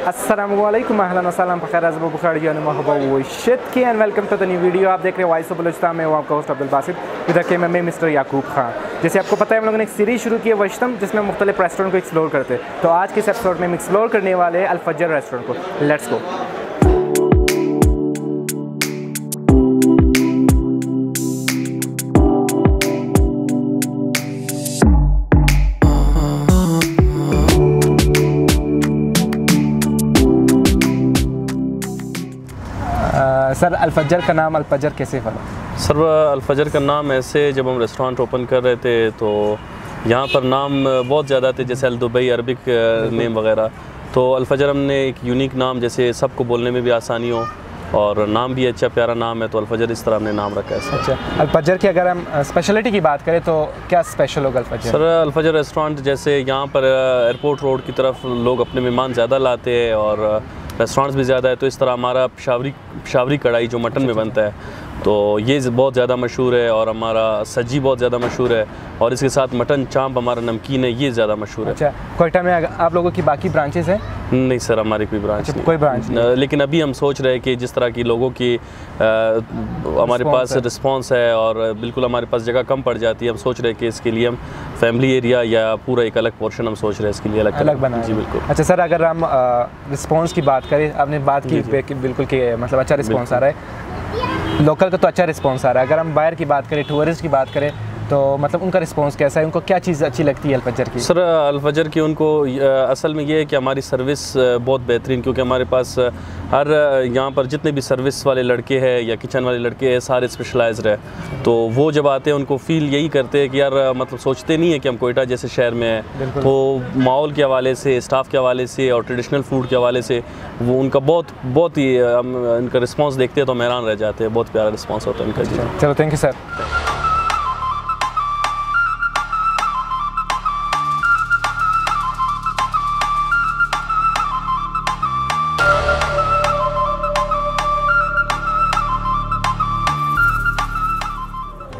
अस्सलामुअलैकुम अहलन व सहलन बखैर अज़ब बुखारी और महबूब वशित की and welcome to the new video. आप देख रहे हैं वॉइस ऑफ बलोचिस्तान में, वो आपका होस्ट अब्दुल बासित, इधर के मैं मिस्टर याकूब खान। जैसे आपको पता है, हम लोगों ने एक सीरीज़ शुरू की है वश ताम, जिसमें मुख्तलिफ रेस्टोरेंट को एक्सप्लोर करते हैं। तो आज के इस एपिसोड में हम एक्सप्लोर करने वाले हैं अल-फजर रेस्टोरेंट को। Let's go. सर, अल-फजर का नाम अल-फजर कैसे पड़ा? सर, अल-फजर का नाम ऐसे जब हम रेस्टोरेंट ओपन कर रहे थे तो यहाँ पर नाम बहुत ज़्यादा थे, जैसे अल दुबई अरबिक नेम वगैरह। तो अल-फजर हमने एक यूनिक नाम, जैसे सबको बोलने में भी आसानी हो और नाम भी अच्छा प्यारा नाम है, तो अल-फजर इस तरह हमने नाम रखा है। अच्छा, अल-फजर की अगर हम स्पेशलिटी की बात करें तो क्या स्पेशल होगा अल-फजर? सर, अल-फजर रेस्टोरेंट जैसे यहाँ पर एयरपोर्ट रोड की तरफ लोग अपने मेहमान ज़्यादा लाते हैं और रेस्टोरेंट्स भी ज़्यादा है, तो इस तरह हमारा पेशावरी कढ़ाई जो मटन में बनता है तो ये बहुत ज़्यादा मशहूर है, और हमारा सज्जी बहुत ज़्यादा मशहूर है, और इसके साथ मटन चांप हमारा नमकीन है, ये ज़्यादा मशहूर है। अच्छा, कोयटा में आप लोगों की बाकी ब्रांचेस हैं? नहीं सर, हमारी कोई ब्रांच नहीं। कोई ब्रांच नहीं। लेकिन अभी हम सोच रहे हैं कि जिस तरह की लोगों की हमारे पास रिस्पांस है और बिल्कुल हमारे पास जगह कम पड़ जाती है, हम सोच रहे हैं कि इसके लिए हम फैमिली एरिया या पूरा एक अलग पोर्शन हम सोच रहे हैं इसके लिए अलग बनाएं। जी बिल्कुल। अच्छा सर, अगर हम रिस्पांस की बात करें, आपने बात की बिल्कुल कि मतलब अच्छा रिस्पांस आ रहा है, लोकल का तो अच्छा रिस्पांस आ रहा है। अगर हम बाहर की बात करें, टूरिस्ट की बात करें, तो मतलब उनका रिस्पांस कैसा है? उनको क्या चीज़ अच्छी लगती है अल-फजर की? सर, अल-फजर की उनको असल में ये है कि हमारी सर्विस बहुत बेहतरीन, क्योंकि हमारे पास हर यहाँ पर जितने भी सर्विस वाले लड़के हैं या किचन वाले लड़के हैं सारे स्पेशलाइज्ड है। तो वो जब आते हैं उनको फील यही करते हैं कि यार मतलब सोचते नहीं है कि हम कोयटा जैसे शहर में हैं, तो माहौल के हवाले से, स्टाफ के हवाले से और ट्रेडिशनल फूड के हवाले से वो उनका बहुत ही उनका रिस्पॉन्स देखते हैं तो हम हैरान रह जाते हैं। बहुत प्यारा रिस्पॉन्स होता है उनका। जी चलो, thank you sir.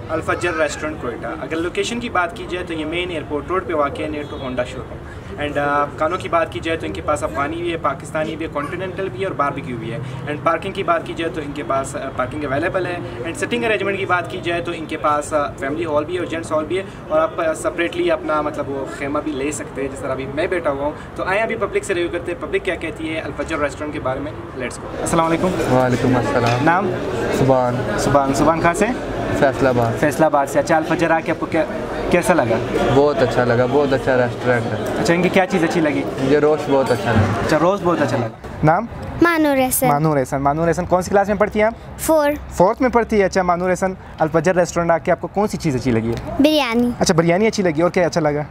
Al Fajr restaurant Quetta, अगर लोकेशन की बात की जाए तो ये मेन एयरपोर्ट रोड पे वाक़ है, near to Honda showroom. And खानों की बात की जाए तो इनके पास अफ़गानी भी है, पाकिस्तानी भी है, कॉन्टिनेंटल भी है और बारबेक्यू भी है। एंड पार्किंग की बात की जाए तो इनके पास पार्किंग अवेलेबल है। एंड सिटिंग अरेंजमेंट की बात की जाए तो इनके पास फैमिली हॉल भी है और जेंट्स हॉल भी है, और आप सेपरेटली अपना मतलब वो खेमा भी ले सकते हैं, जिस तरह अभी मैं बैठा हुआ हूँ। तो आए अभी पब्लिक से रिव्यू करते हैं, पब्लिक क्या कहती है अल-फजर रेस्टोरेंट के बारे में। Let's go. अस्सलाम वालेकुम। वालेकुम अस्सलाम। नाम? सुबान कहाँ से? फैसलाबाद से। अच्छा, अल-फजर आके आपको कैसा लगा? बहुत अच्छा लगा, बहुत अच्छा रेस्टोरेंट है। अच्छा, इनकी क्या चीज़ अच्छी लगी? मुझे रोस्ट बहुत अच्छा लगा। अच्छा, रोस्ट बहुत अच्छा लगा। नाम? मानूर हसन। कौन सी क्लास में पढ़ती हैं आप? फोर्थ में पढ़ती है। अच्छा, मानूर हसन, अल-फजर रेस्टोरेंट आके आपको कौन सी चीज़ अच्छी लगी है? बिरयानी। अच्छा, बिरयानी अच्छी लगी, और क्या अच्छा लगा?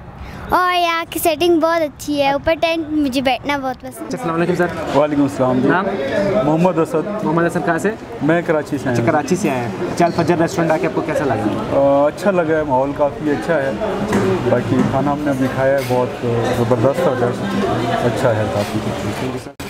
और यहाँ की सेटिंग बहुत अच्छी है, ऊपर टेंट, मुझे बैठना बहुत पसंद है। अस्सलाम वालेकुम सर। वालेकुम अस्सलाम। नाम? मोहम्मद असद। मोहम्मद असद कहाँ से? मैं कराची से। अच्छा, कराची से आए हैं। अच्छा, अल-फजर रेस्टोरेंट आके आपको कैसा लगा? अच्छा लगा है, माहौल काफ़ी अच्छा है, बाकी खाना हमने अभी खाया है, बहुत ज़बरदस्त है, अच्छा है काफ़ी।